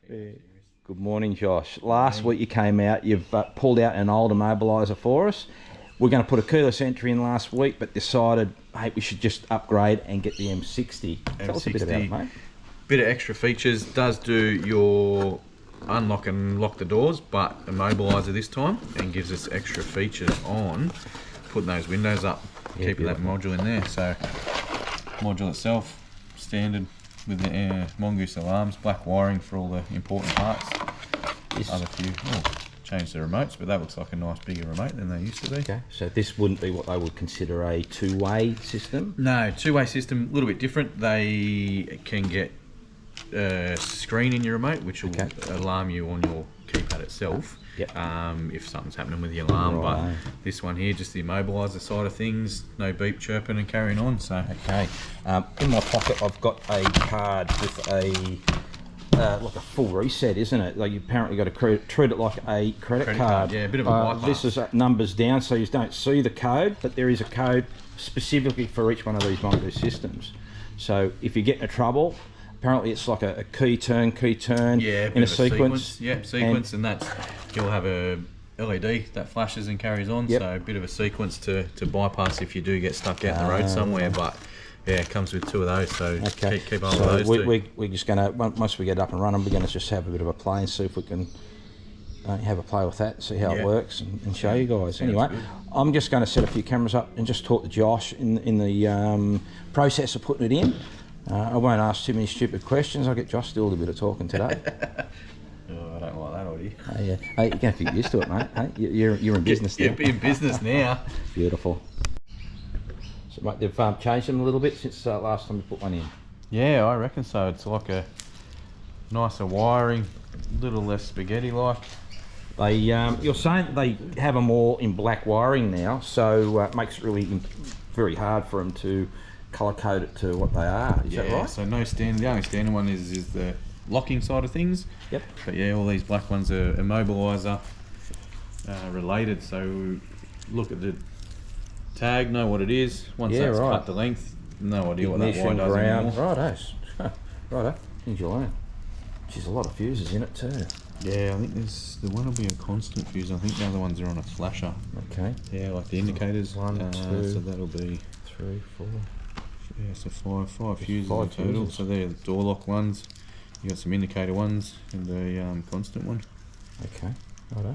Good morning, Josh. Last week you came out, you've pulled out an old immobilizer for us. We're going to put a keyless entry in last week, but decided, hey, we should just upgrade and get the M60. Tell us a bit about it, mate. Bit of extra features. Does do your unlock and lock the doors, but immobilizer this time, and gives us extra features on putting those windows up, keeping that module in there. So module itself, standard with the Mongoose alarms, black wiring for all the important parts. Other few, change the remotes, but that looks like a nice bigger remote than they used to be. Okay, so this wouldn't be what they would consider a two-way system? No, two-way system, a little bit different. They can get a screen in your remote, which will alarm you on your keypad itself. Yep. If something's happening with the alarm, but this one here, just the immobilizer side of things, no beep chirping and carrying on. So okay, in my pocket I've got a card with a like a full reset, isn't it? Like you apparently got to treat it like a credit card. Yeah, a bit of a bypass. This is numbers down, so you don't see the code, but there is a code specifically for each one of these Mongoose systems. So if you get into trouble, apparently it's like a key turn in a sequence. Yeah, sequence, and that's, you'll have a LED that flashes and carries on. So a bit of a sequence to bypass if you do get stuck out in the road somewhere. But yeah, it comes with two of those, so keep on with those we're just going to, once we get up and running, we're going to just have a bit of a play and see if we can have a play with that, see how it works, and show you guys. Anyway, I'm just going to set a few cameras up and just talk to Josh in the process of putting it in. I won't ask too many stupid questions. I'll get Josh to do a little bit of talking today. I don't like that already. Hey, you're going to have to get used to it, mate. Hey, you're in business now. You're in business now. Beautiful. So, mate, they've changed them a little bit since last time we put one in. Yeah, I reckon so. It's like a nicer wiring, a little less spaghetti-like. They, you're saying they have them all in black wiring now, so it makes it really very hard for them to colour code it to what they are. Is that right? So no standard. The only standard one is the locking side of things. Yep. But yeah, all these black ones are immobilizer related. So look at the tag, know what it is. Once that's cut the length, no idea what that wire does anymore. Righto. Things you learn. There's a lot of fuses in it too. Yeah, I think the one will be a constant fuse. I think the other ones are on a flasher. Okay. Yeah, like the indicators. 1, 2, so that'll be 3, 4. Yeah, so five fuses in total. So they're the door lock ones. You got some indicator ones and the constant one. Okay. Righto.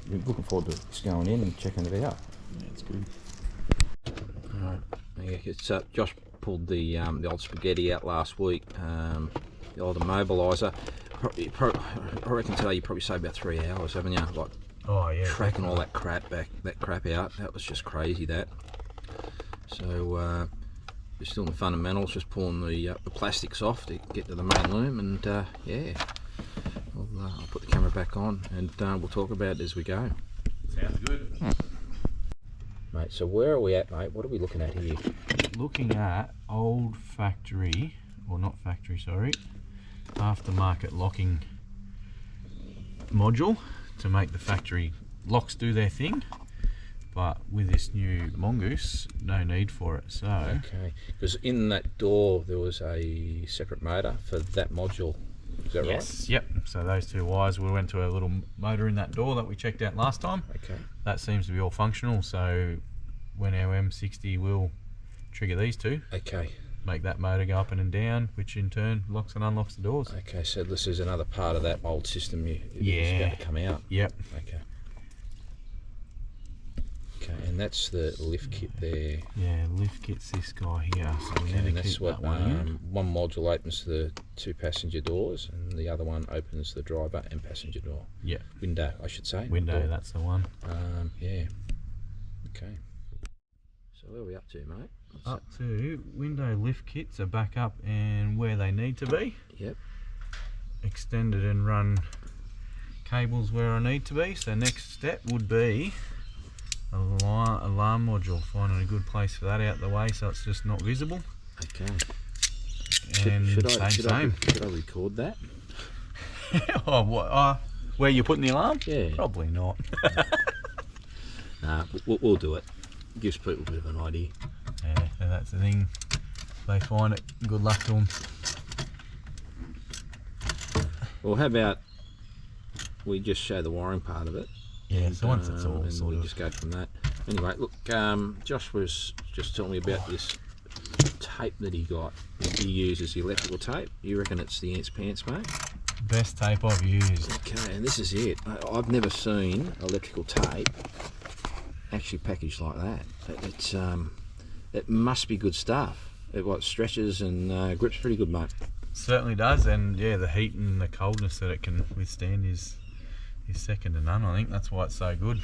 We're looking forward to this going in and checking it out. Yeah, it's good. Alright. Yeah, it's Josh pulled the old spaghetti out last week. The old immobilizer. I reckon today you probably saved about 3 hours, haven't you? Like tracking all that crap out. That was just crazy. That. So we're still in the fundamentals, just pulling the plastics off to get to the main loom, and I'll put the camera back on and we'll talk about it as we go. Sounds good. Mate, so where are we at, mate? What are we looking at here? Looking at old factory, or not factory, sorry, aftermarket locking module to make the factory locks do their thing. But with this new Mongoose, no need for it. So okay, because in that door there was a separate motor for that module. Is that right? Yes. Yep. So those two wires, we went to a little motor in that door that we checked out last time. Okay. That seems to be all functional. So when our M60 will trigger these two, make that motor go up and down, which in turn locks and unlocks the doors. Okay. So this is another part of that old system is about to come out. Yep. Okay. Okay, and that's the lift kit there. Yeah, lift kit's this guy here. So we need to that's keep what that one one module opens the 2 passenger doors, and the other one opens the driver and passenger door. Yeah. Window, I should say. Window, that's the one. Yeah. Okay. So where are we up to, mate? Up to window lift kits are back up and where they need to be. Yep. Extended and run cables where I need to be. So next step would be alarm module, finding a good place for that out the way so it's just not visible. Okay. And should I record that? Oh, what? Where you're putting the alarm? Yeah. Probably not. Nah, we'll do it. Gives people a bit of an idea. Yeah, so that's the thing. If they find it, good luck to them. Well, how about we just show the wiring part of it? Yeah, so once it's all and sort we of... just go from that. Anyway, look, Josh was just telling me about this tape that he got. He uses the electrical tape. You reckon it's the Ants Pants, mate? Best tape I've used. Okay, and this is it. I've never seen electrical tape actually packaged like that. It's it must be good stuff. It stretches and grips pretty good, mate. Certainly does, and yeah, the heat and the coldness that it can withstand is second to none. I think that's why it's so good.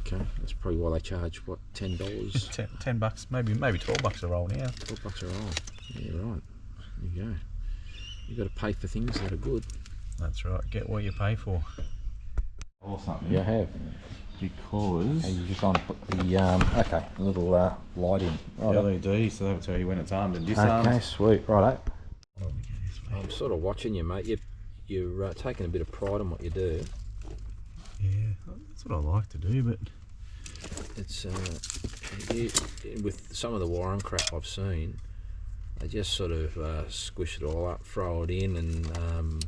Okay, that's probably why they charge what, $10? $10, maybe $12 a roll now. $12 a roll. Yeah, right. There you go. You got to pay for things that are good. That's right. Get what you pay for. Or something. Yeah, I have. Because And you just want to put the little light in. Right. LED, so that'll tell you when it's armed and disarmed. Okay, sweet. Right. I'm sort of watching you, mate. You're taking a bit of pride in what you do. Yeah, that's what I like to do, but It's with some of the wiring crap I've seen, they just sort of squish it all up, throw it in, and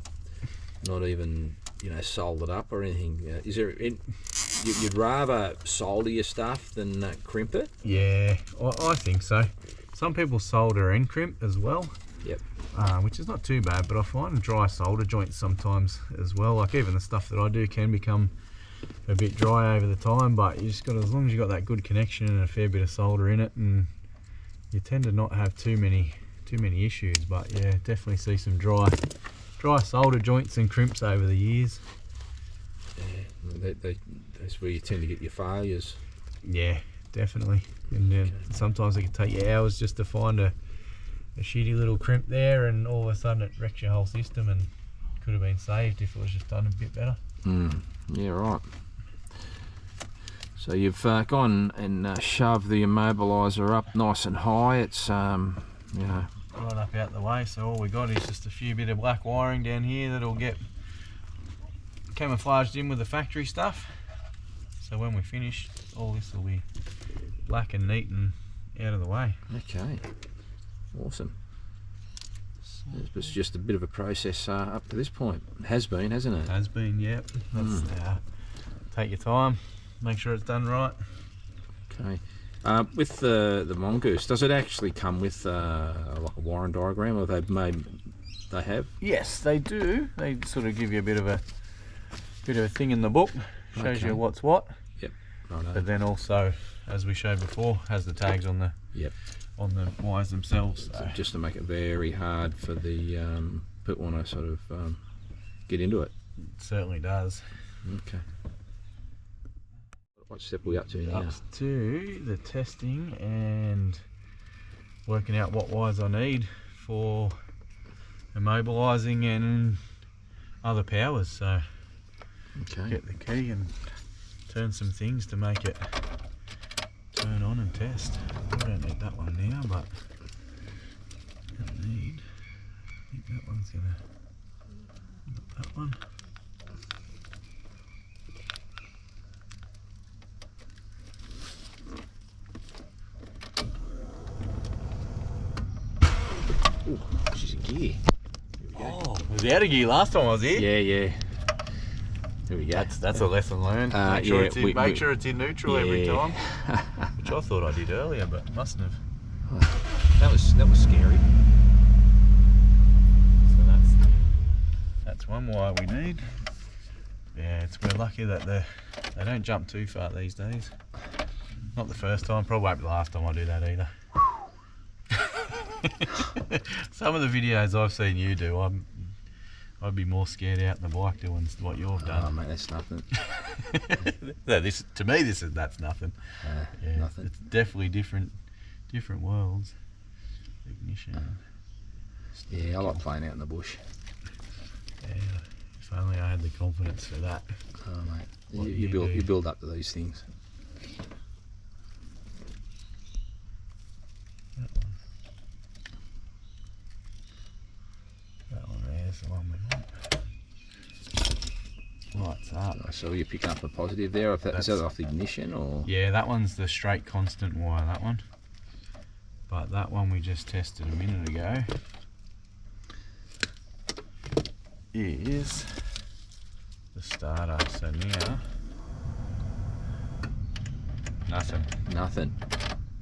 not even solder it up or anything. Is there? You'd rather solder your stuff than crimp it? yeah, I think so. Some people solder and crimp as well. Yep. Which is not too bad, but I find dry solder joints sometimes as well. Like even the stuff that I do can become a bit dry over the time, but you just got, as long as you got that good connection and a fair bit of solder in it, and you tend to not have too many issues. But yeah, definitely see some dry solder joints and crimps over the years. Yeah, that's where you tend to get your failures. Yeah, definitely. And then sometimes it can take you hours just to find a shitty little crimp there, and all of a sudden it wrecks your whole system, and could have been saved if it was just done a bit better. Yeah, right. So you've gone and shoved the immobilizer up nice and high. It's Right up out the way, so all we got is just a few bit of black wiring down here that'll get camouflaged in with the factory stuff. So when we finish, all this will be black and neat and out of the way. Okay, awesome. It's just a bit of a process up to this point. It has been, hasn't it? Has been, yeah. That's, take your time, make sure it's done right. Okay. With the mongoose, does it actually come with like a wiring diagram, or they have? Yes, they do. They sort of give you a bit of a thing in the book, shows you what's what. Yep. Right. But then also, as we showed before, has the tags on the wires themselves. So. Just to make it very hard for the people want to sort of get into it. It certainly does. Okay. What step are we up to now? Up to the testing and working out what wires I need for immobilising and other powers. So Okay. get the key and turn some things to make it turn on and test. I don't need that one now, but I think that one's gonna, not that one. Ooh, she's in gear. Oh, it was out of gear last time I was here. Yeah. There we go. That's a lesson learned. Make sure it's in neutral every time. Which I thought I did earlier, but mustn't have. That was scary. So that's one wire we need. Yeah, we're lucky that they don't jump too far these days. Not the first time, probably won't be the last time I do that either. Some of the videos I've seen you do, I'd be more scared out in the bike doing what you've done. Oh mate, that's nothing. No, to me that's nothing. Yeah, nothing. It's definitely different worlds. Ignition. Yeah, I like playing out in the bush. Yeah, if only I had the confidence for that. Oh mate, you build up to these things. That one there's the one we want. Lights up. So you're picking up a positive there. Is that off the ignition or? Yeah, that one's the straight constant wire, that one. But that one we just tested a minute ago is the starter. So now, nothing. Nothing.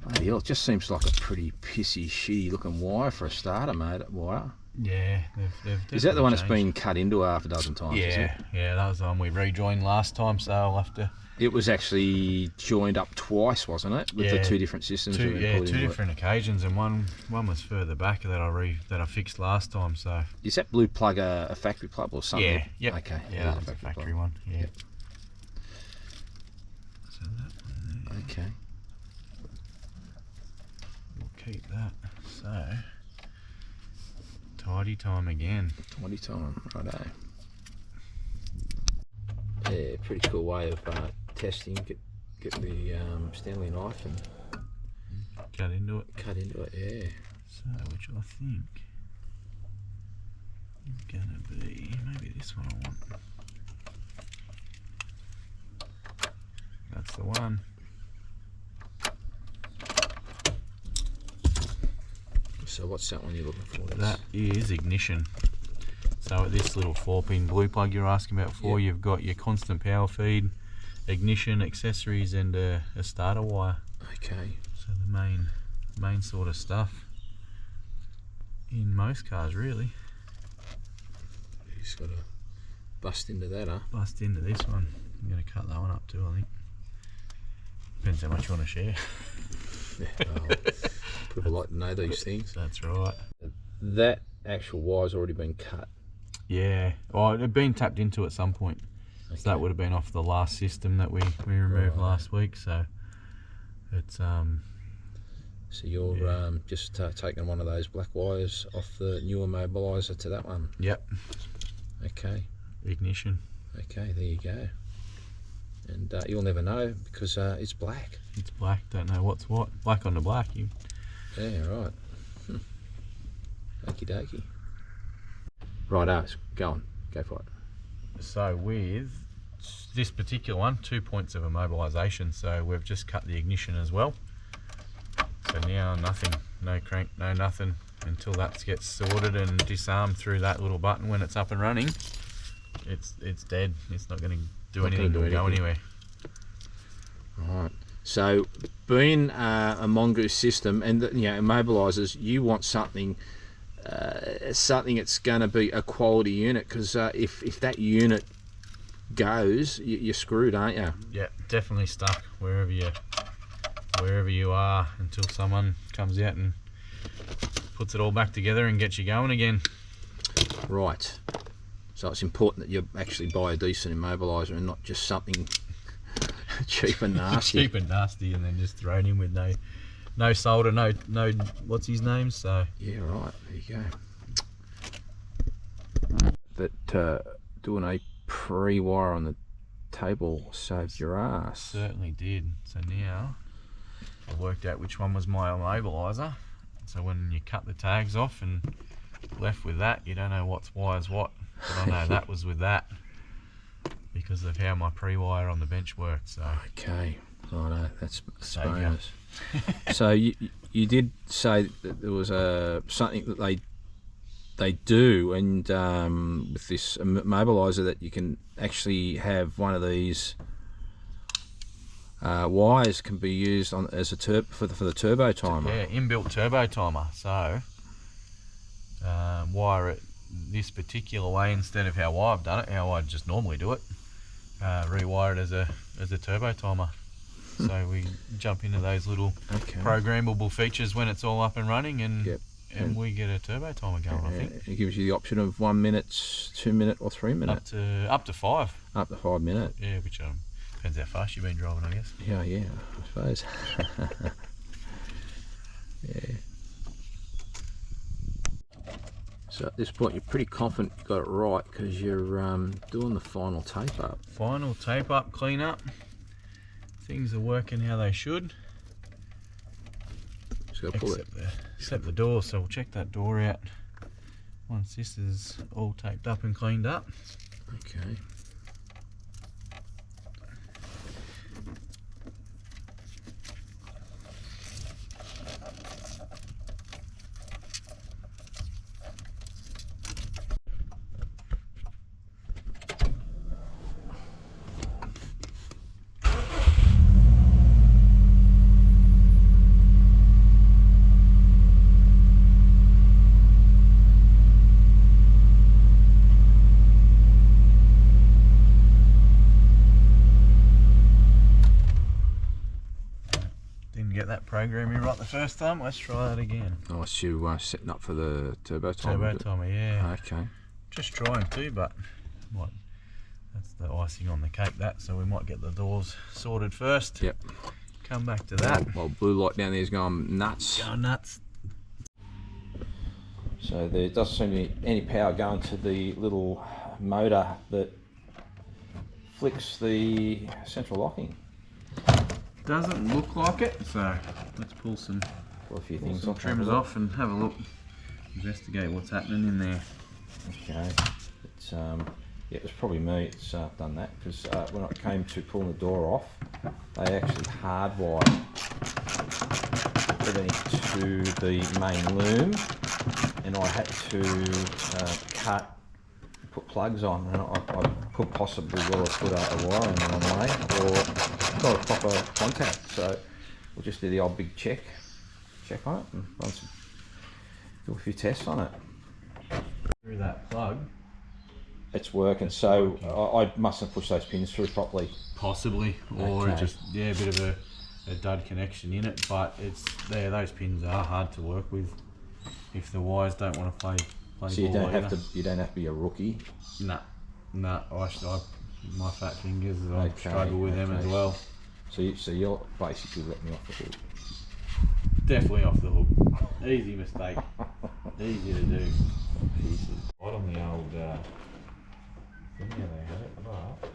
Bloody hell, it just seems like a pretty pissy, shitty looking wire for a starter, mate. Wire. Yeah, they've Is that the one that's changed. been cut into half a dozen times? Is it? Yeah, that was the one we rejoined last time, so I'll have to... It was actually joined up twice, wasn't it? With the two different systems. Two different occasions, and one was further back that I fixed last time. So is that blue plug a factory plug or something? Yeah, yep. Okay. Yeah, that was a factory one. Yeah. Yep. So that one there. Okay. We'll keep that. So tidy time again. Tidy time, righto. Yeah, pretty cool way of testing. Get the Stanley knife and cut into it. Cut into it, yeah. So, which I think is gonna be maybe this one I want. That's the one. So what's that one you're looking for? That is ignition. So at this little 4-pin blue plug you're asking about for, you've got your constant power feed, ignition, accessories, and a starter wire. Okay. So the main sort of stuff in most cars, really. You just got to bust into that, huh? Bust into this one. I'm going to cut that one up too, I think. Depends how much you want to share. Yeah, well, people like to know these things. That's right. That actual wire's already been cut. Yeah, well, it had been tapped into at some point. Okay. So that would have been off the last system that we removed last week. So it's So you're just taking one of those black wires off the new immobilizer to that one. Yep. Okay. Ignition. Okay, there you go. And you'll never know because it's black. It's black. Don't know what's what. Black on the black. Yeah, right. Okie dokie. Righto, go on. Go for it. So with this particular one, 2 points of immobilisation. So we've just cut the ignition as well. So now nothing, no crank, no nothing until that gets sorted and disarmed through that little button. When it's up and running, it's dead. It's not going to do anything or go anywhere. Right. So being a mongoose system and immobilisers, you want something that's going to be a quality unit, because if that unit goes, you're screwed, aren't you? Yeah, definitely stuck wherever you are until someone comes out and puts it all back together and gets you going again. Right. So it's important that you actually buy a decent immobiliser and not just something cheap and nasty. Cheap and nasty, and then just thrown in with no solder, no what's his name? So yeah, right. There you go. That doing a pre-wire on the table saved your ass. Certainly did. So now I've worked out which one was my immobiliser. So when you cut the tags off and left with that, you don't know what's wire's what. But I know that was with that because of how my pre-wire on the bench worked. So okay, righto, that's bonus. So you did say that there was something that they do, and with this immobiliser, that you can actually have one of these wires can be used as a for the turbo timer. Yeah, inbuilt turbo timer. So wire it this particular way instead of how I've done it, how I just normally do it. Rewire it as a turbo timer. So we jump into those little programmable features when it's all up and running, and we get a turbo timer going. I think it gives you the option of 1 minute, 2 minute, or 3 minute. Up to 5. Up to 5 minute. Yeah, which depends how fast you've been driving, I guess. Yeah, I suppose. Yeah. So at this point, you're pretty confident you got it right because you're doing the final tape up. Final tape up, clean up. Things are working how they should. Just got to pull except the door, so we'll check that door out once this is all taped up and cleaned up. Okay. program you right the first time. Let's try that again. Oh, it's you setting up for the turbo timer. Turbo timer, yeah. Okay. Just trying to, but what? That's the icing on the cake. That, so we might get the doors sorted first. Yep. Come back to that. Well, blue light down there is going nuts. Going nuts. So there doesn't seem to be any power going to the little motor that flicks the central locking. Doesn't look like it, so let's pull A few things some off. trims off and have a look. Investigate what's happening in there. Okay. It's yeah, it was probably me. It's done that because when it came to pulling the door off, they actually hardwired everything to the main loom, and I had to put plugs on, and I could possibly well have put a wire in the wrong way or got a proper contact. So we'll just do the old big check on it and do a few tests on it. Through that plug. It's working, so I mustn't push those pins through properly. Possibly, or Okay. just a bit of a dud connection in it. But it's there. Those pins are hard to work with if the wires don't want to play So you ball don't have either. to. You don't have to be a rookie. Nah. My fat fingers, I struggle with them as well. So you're basically letting me off the hook. Definitely off the hook. Easy mistake. Easy to do. Right on the old thing there, they had it, but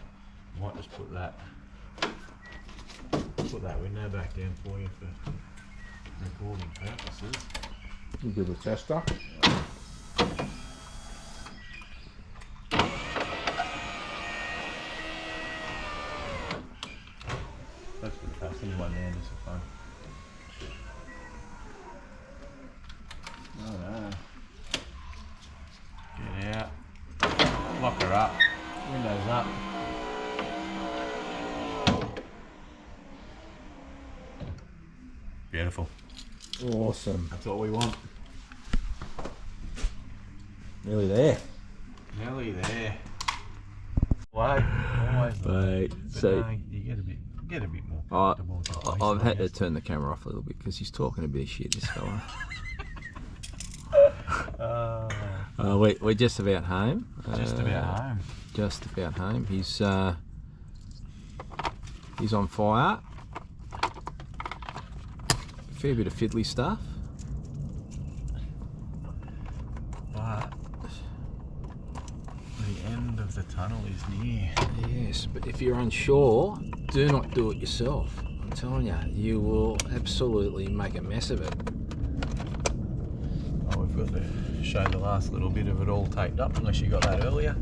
might just put that window back down for you for recording purposes. A bit of a tester. That's for the passenger one there, this is fun. Oh no. Get out. Lock her up. Windows up. Beautiful. Awesome. That's what we want. Nearly there. Nearly there. Always Right. So no, you get a bit more I, comfortable. I've had to turn the camera off a little bit because he's talking a bit of shit, this fella. We're just about home. Just about home. Just about home. He's on fire. Fair bit of fiddly stuff. But the end of the tunnel is near. Yes, but if you're unsure, do not do it yourself. I'm telling you, you will absolutely make a mess of it. Oh, we've got to show the last little bit of it all taped up, unless you got that earlier.